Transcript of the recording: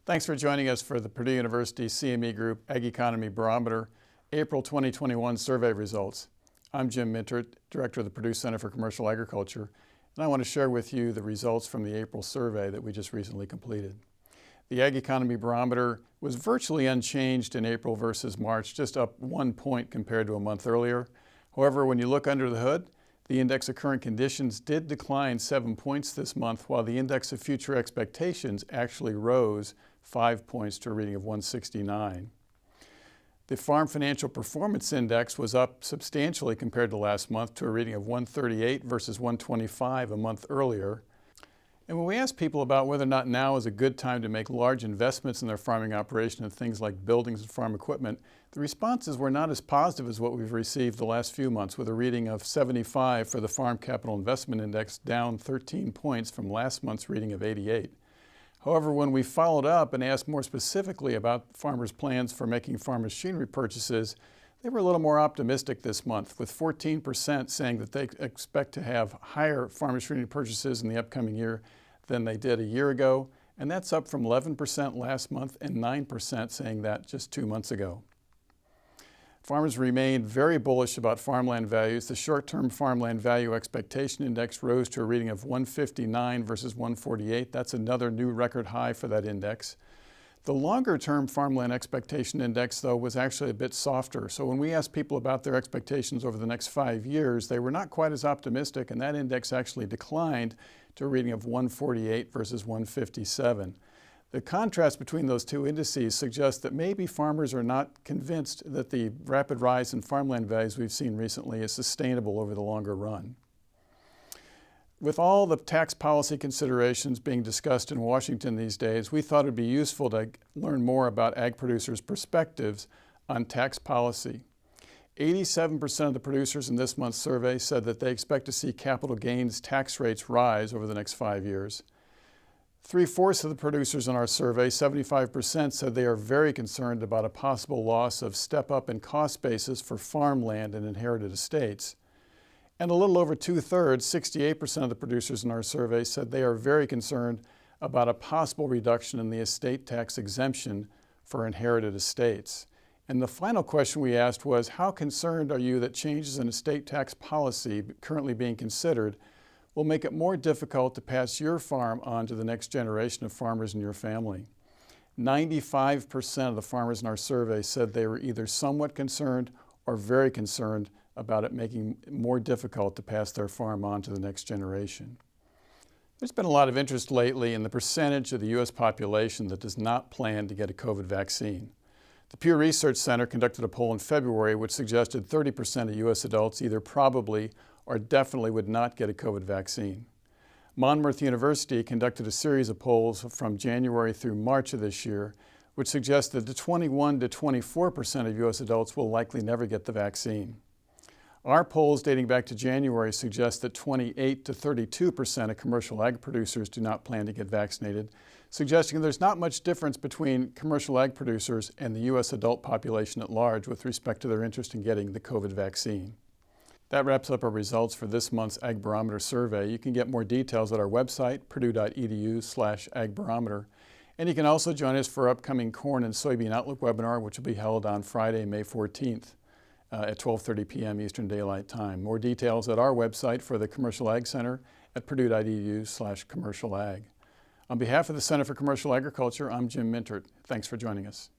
Thanks for joining us for the Purdue University CME Group Ag Economy Barometer April 2021 survey results. I'm Jim Mintert, Director of the Purdue Center for Commercial Agriculture, and I want to share with you the results from the April survey that we just recently completed. The Ag Economy Barometer was virtually unchanged in April versus March, just up 1 point compared to a month earlier. However, when you look under the hood, the index of current conditions did decline 7 points this month, while the index of future expectations actually rose 5 points to a reading of 169. The Farm Financial Performance Index was up substantially compared to last month to a reading of 138 versus 125 a month earlier. And when we asked people about whether or not now is a good time to make large investments in their farming operation in things like buildings and farm equipment, the responses were not as positive as what we've received the last few months, with a reading of 75 for the Farm Capital Investment Index, down 13 points from last month's reading of 88. However, when we followed up and asked more specifically about farmers' plans for making farm machinery purchases, they were a little more optimistic this month, with 14% saying that they expect to have higher farm machinery purchases in the upcoming year than they did a year ago, and that's up from 11% last month and 9% saying that just 2 months ago. Farmers remain very bullish about farmland values. The short-term farmland value expectation index rose to a reading of 159 versus 148. That's another new record high for that index. The longer-term farmland expectation index, though, was actually a bit softer. So when we asked people about their expectations over the next 5 years, they were not quite as optimistic, and that index actually declined to a reading of 148 versus 157. The contrast between those two indices suggests that maybe farmers are not convinced that the rapid rise in farmland values we've seen recently is sustainable over the longer run. With all the tax policy considerations being discussed in Washington these days, we thought it would be useful to learn more about ag producers' perspectives on tax policy. 87% of the producers in this month's survey said that they expect to see capital gains tax rates rise over the next 5 years. 3/4 of the producers in our survey, 75%, said they are very concerned about a possible loss of step-up in cost basis for farmland and inherited estates. And a little over 2/3, 68% of the producers in our survey, said they are very concerned about a possible reduction in the estate tax exemption for inherited estates. And the final question we asked was, how concerned are you that changes in estate tax policy currently being considered will make it more difficult to pass your farm on to the next generation of farmers in your family? 95% of the farmers in our survey said they were either somewhat concerned or very concerned about it making it more difficult to pass their farm on to the next generation. There's been a lot of interest lately in the percentage of the U.S. population that does not plan to get a COVID vaccine. The Pew Research Center conducted a poll in February which suggested 30% of U.S. adults either probably or definitely would not get a COVID vaccine. Monmouth University conducted a series of polls from January through March of this year, which suggested that 21 to 24% of U.S. adults will likely never get the vaccine. Our polls dating back to January suggest that 28 to 32% of commercial ag producers do not plan to get vaccinated, suggesting there's not much difference between commercial ag producers and the U.S. adult population at large with respect to their interest in getting the COVID vaccine. That wraps up our results for this month's Ag Barometer survey. You can get more details at our website, purdue.edu/agbarometer. And you can also join us for our upcoming Corn and Soybean Outlook webinar, which will be held on Friday, May 14th at 12:30 p.m. Eastern Daylight Time. More details at our website for the Commercial Ag Center at purdue.edu/commercialag. On behalf of the Center for Commercial Agriculture, I'm Jim Mintert. Thanks for joining us.